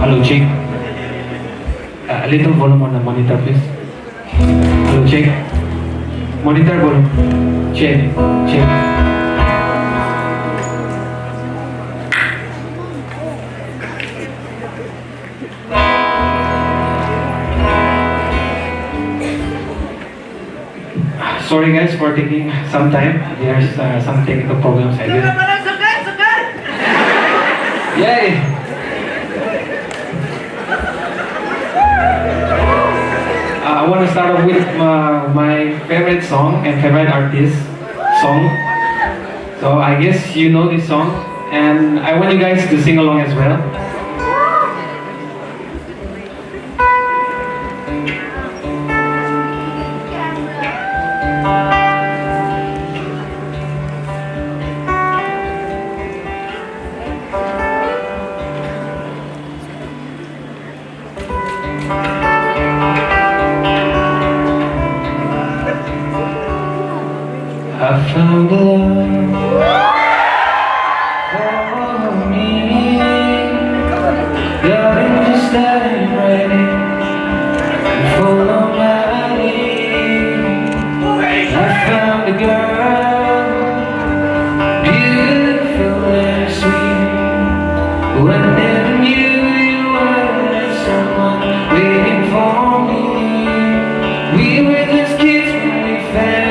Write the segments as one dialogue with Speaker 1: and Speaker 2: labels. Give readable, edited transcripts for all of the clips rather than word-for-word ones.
Speaker 1: Hello, check. A little volume on the monitor, please. Hello, check. Monitor volume. Check. Check. Sorry guys for taking some time. There's some technical problems I did. Yay! I want to start off with my favorite song and favorite artist song. So I guess you know this song, and I want you guys to sing along as well. I found love for me, darling, just dive right in, follow my lead. I found a girl, beautiful and sweet, who I never knew you were someone waiting for me. We were just kids when we fell.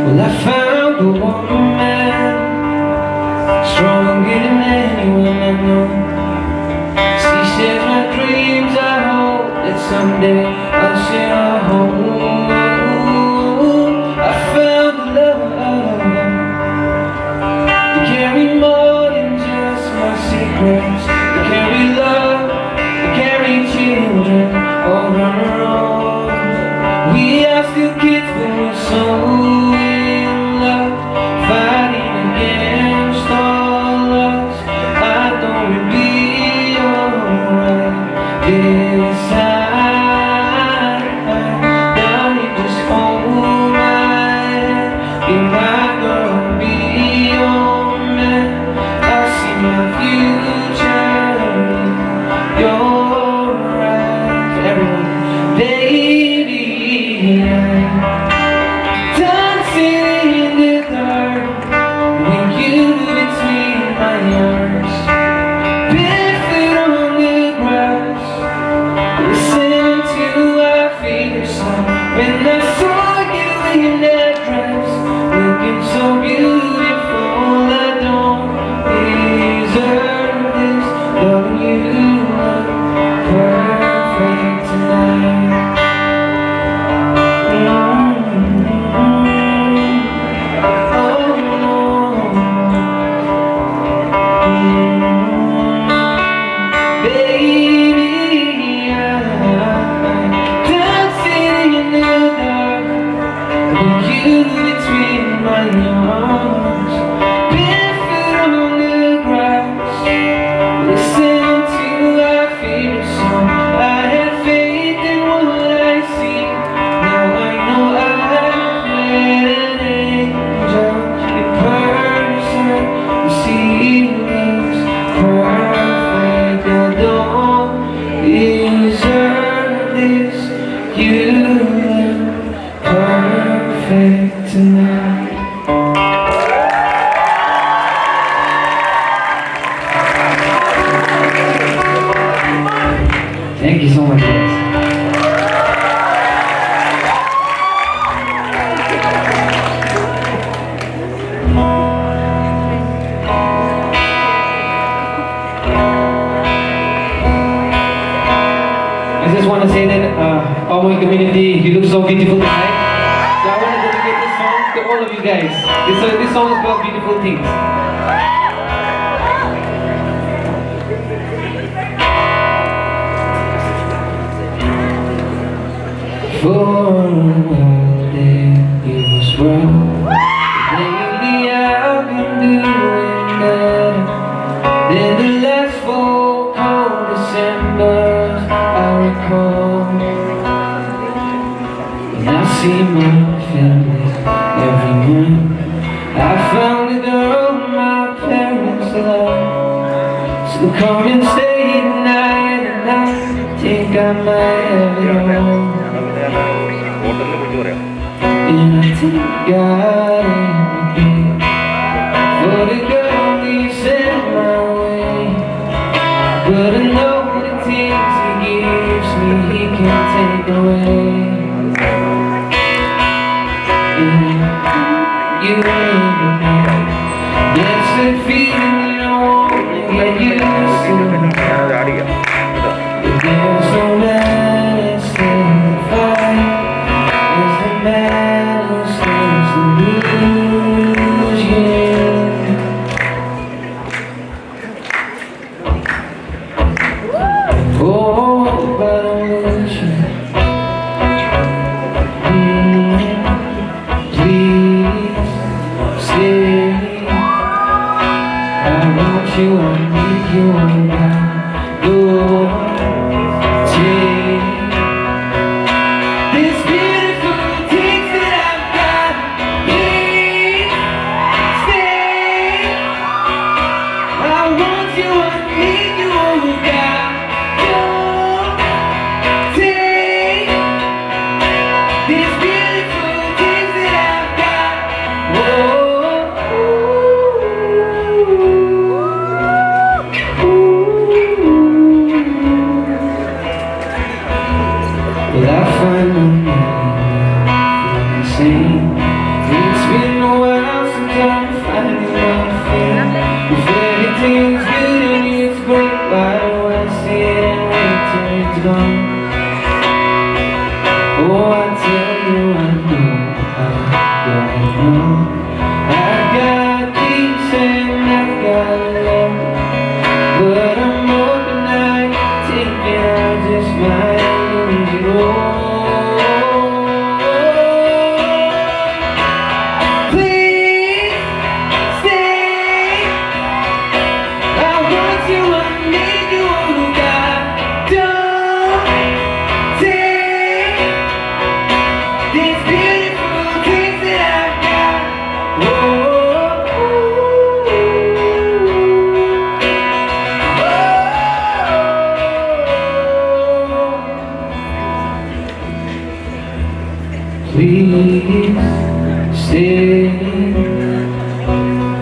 Speaker 1: Well, I found a woman stronger than anyone I know. She shares my dreams. I hope that someday I'll share our home. I found a love to carry more than just my secrets, to carry love, to carry children all on our own. We are still kids, but we're so future. you so much, guys. I just want to say that, Poumai community, you look so beautiful tonight. So I want to dedicate this song to all of you guys. This song is about beautiful things. For a while there it was rough. Lately I've been doing better than the last 4 cold Decembers I recall. And I see my family every month. I found a girl my parents love. So come and stay tonight, and I think I might have it all. And I think God ain't big for the girl He sent my way. But I know the things He gives me He can't take away. And you ain't the man. That's the feeling I want to get used to. But there's no man that's standing fire. There's the man who stands to lose you. Oh, but I wish you. Please stay. I want you, I need you, I got your take. These beautiful things that I've got, please stay. I want you, I need you, I got your take. These beautiful things that I've got, well, I find my name same. It's been a while since I'm finding my feet. If everything's good and it's great, why do I sit and wait till it's gone? Oh, I tell you, I know, I've got peace and I've got love, but I'm hoping I take it out just might lose it all. Please stay. I want you, I need you, oh God. Don't take these beautiful things that I've got. Please stay.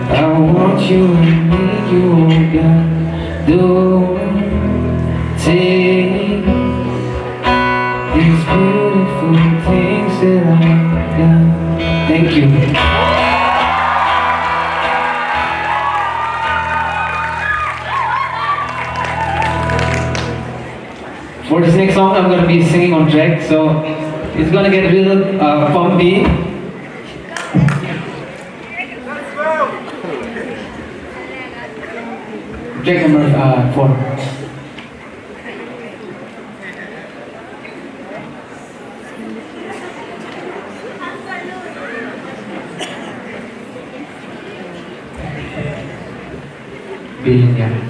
Speaker 1: I want you, I need you, oh God. Don't take these beautiful things that I've got. Thank you. For this next song, I'm going to be singing on track, so it's going to get real pumpy. Track number 4. Billion.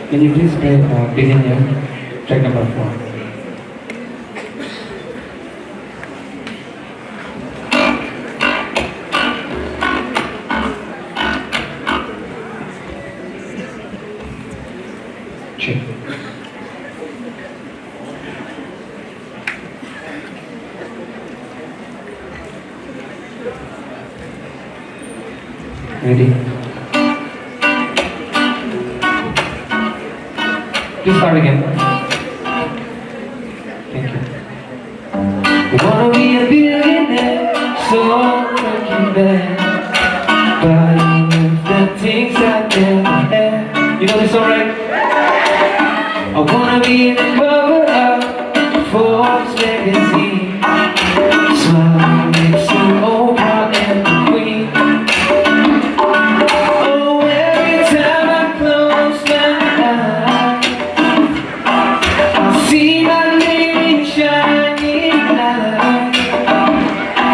Speaker 1: Can you please begin here? Track number 4. Check. Ready? Please start again. Thank you. I wanna be a billionaire, so freaking bad. But the things I never had. You know this song, right? I wanna be in the cover of Forbes magazine. Smile next to Oprah and the Queen. Oh, every time I close my eyes, I see my name in shining light.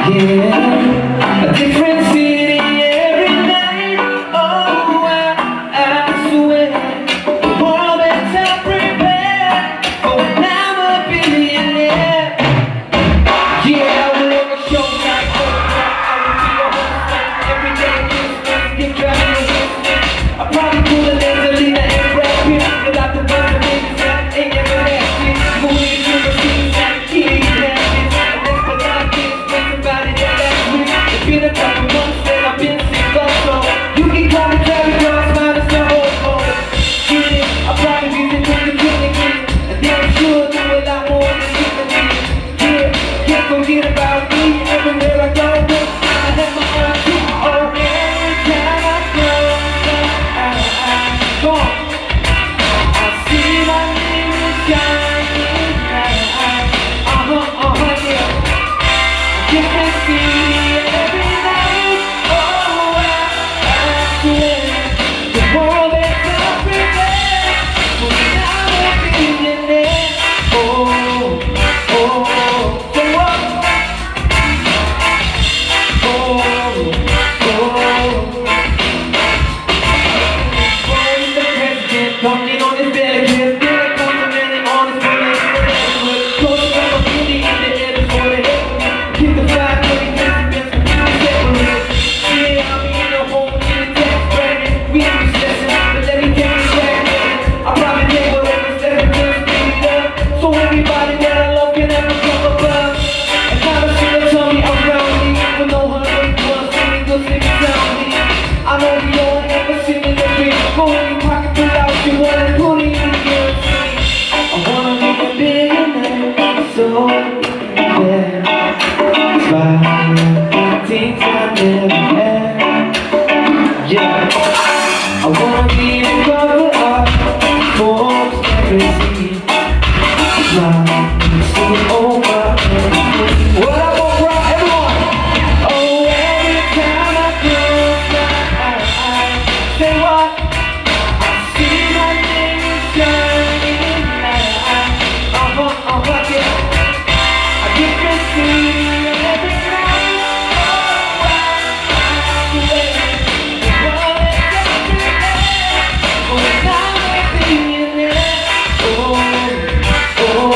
Speaker 1: Yeah, a different city every night. Oh, I swear the world better prepare for when I'm a billionaire. Yeah, I will work a show like Oprah. I will be a host like every day. Give driving a business. I probably pull a Angelina and Brad Pitt. Without the ones that make it sound ain't never that shit. Go in to the scene like kitty passes. And that's what I did. With somebody that last week. It's been a couple months that I've been sick, but so you can call me Travis Cross, minus the whole hole. Get it? I probably visit with the clinic. And damn sure do a lot more than you can do. Yeah, can't forget about me. Everywhere I go, I have my own too. Oh, every time I close my eyes, go on. I see my name is shining bright. Yeah. Different city every night. Oh, I swear the world is not prepared for when I'm a billionaire. Oh, so what? Born the president, talking on his belly, yeah, complimenting on his brilliant whatever. Close up a beauty in the air before the head. Keep the fire going, best to keep it separate. Yeah, I'm in a home in the tax bracket. We ain't recession, but let me take it back. I probably take whatever's left and just give it up. So everybody that I love can have a cup above. And now the shit tell me I'm grounded. With no hurt, one singing good singing soundly. I know we all ever seen in the dream. Go in your pocket, pull out your wallet, put it in your sleeve. I wanna be a billionaire, so bad. Five things I never had. Yeah, I wanna be the cover of Forbes magazine. Smile next to Oprah and the Queen. What up, Oprah? Everyone! Oh, every time I close my eyes, say what? I see my name is shining light. Yeah. A different city every night. Oh, I swear the world is not prepared for when I'm a billionaire. Oh, I'm a billionaire.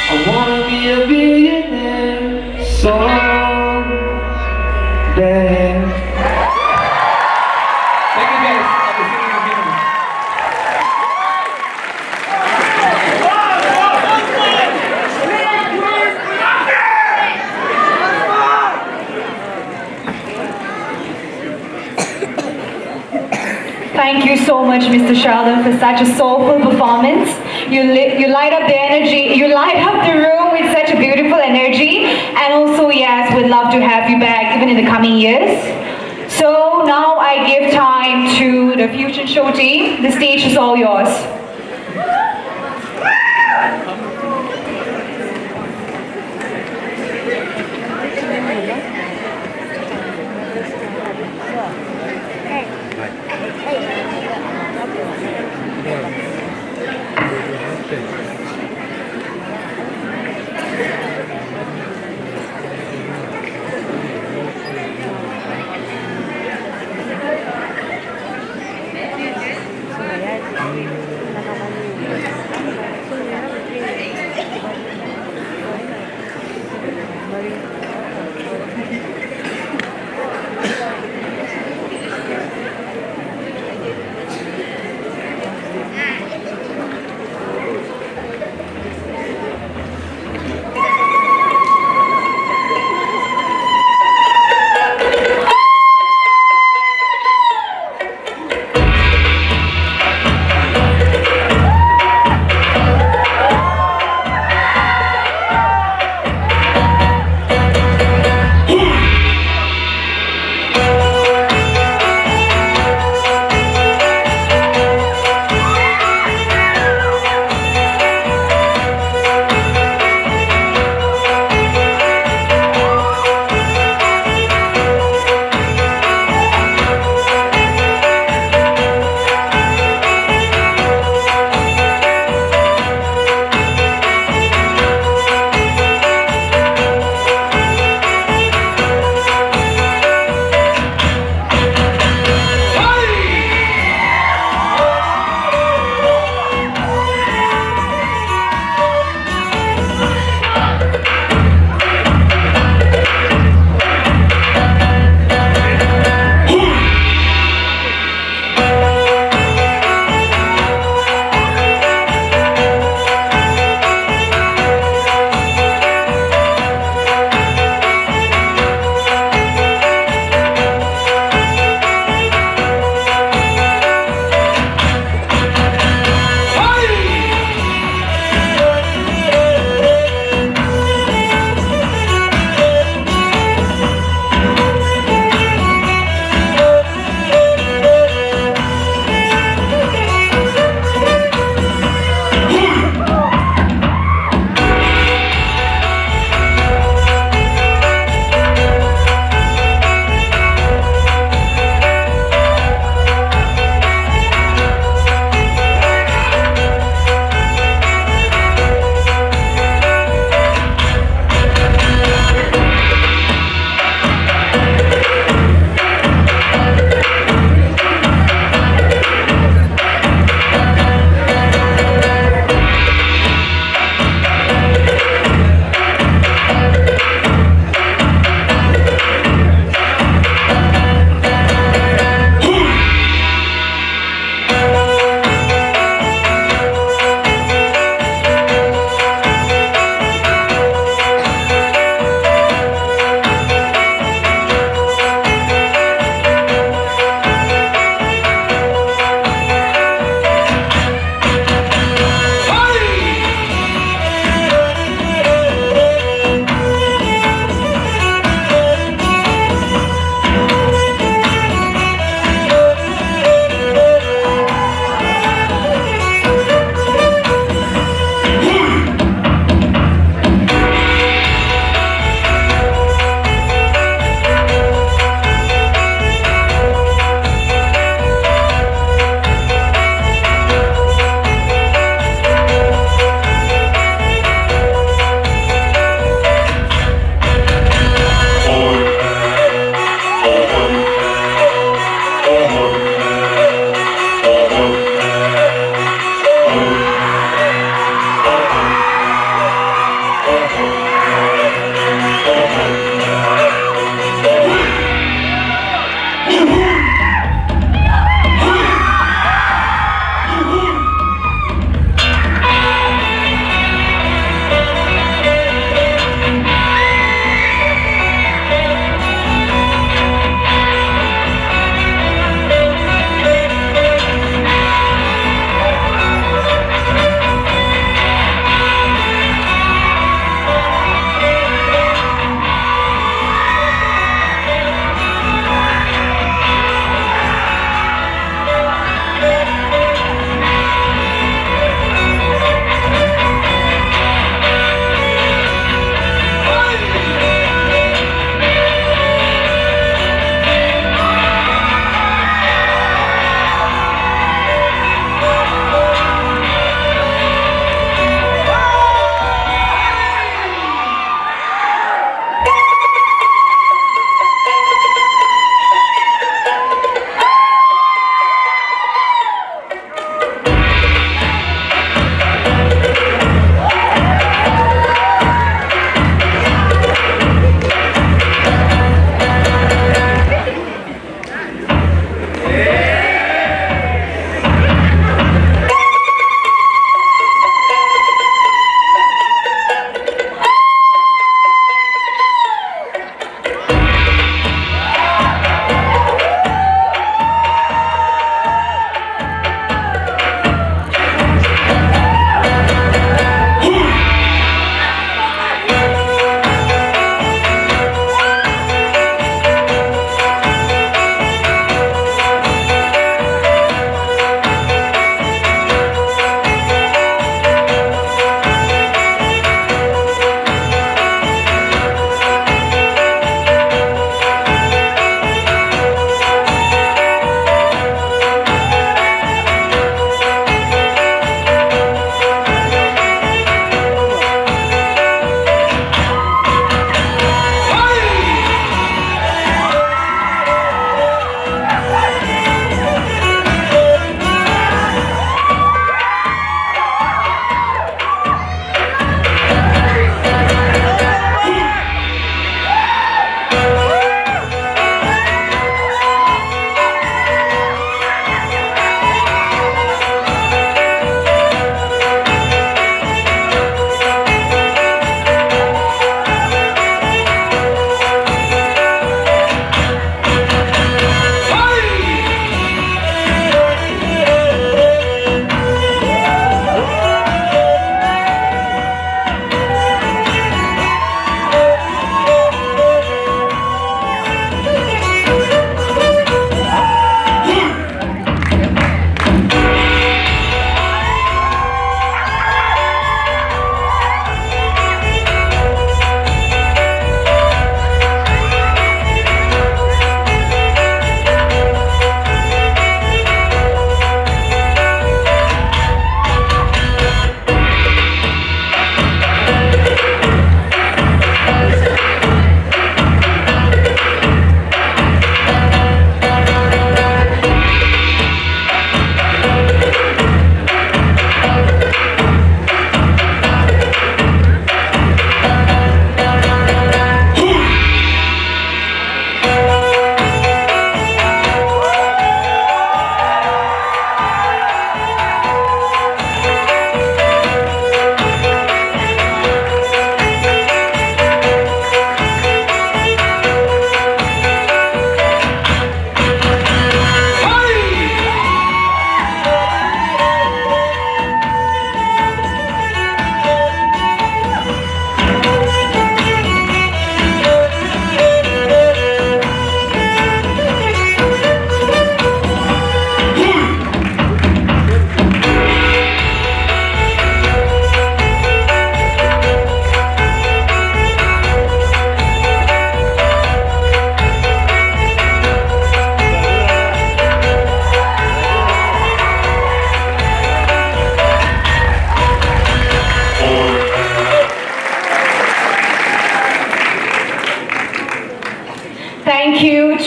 Speaker 1: I wanna be a billionaire so bad. Thank you guys. I'll be singing again.
Speaker 2: Thank you so much, Mr. Sheldon, for such a soulful performance. You light up the energy, you light up the room with such a beautiful energy. And also, yes, we'd love to have you back even in the coming years. So now I give time to the Fusion Show team. The stage is all yours.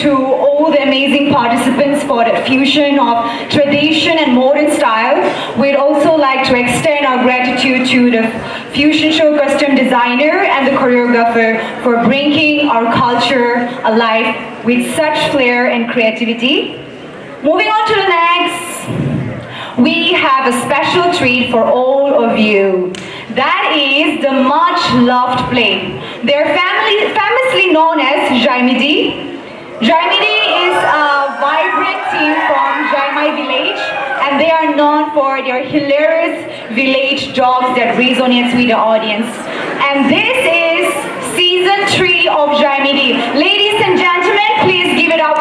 Speaker 2: to all the amazing participants for the fusion of tradition and modern style. We'd also like to extend our gratitude to the fusion show costume designer and the choreographer for bringing our culture alive with such flair and creativity. Moving on to the next, we have a special treat for all of you. That is the much-loved play. They're famously known as Jaimidi. Jaimidi is a vibrant team from Jaimai village, and they are known for their hilarious village jokes that resonates with the audience. And this is season 3 of Jaimidi. Ladies and gentlemen, please give it up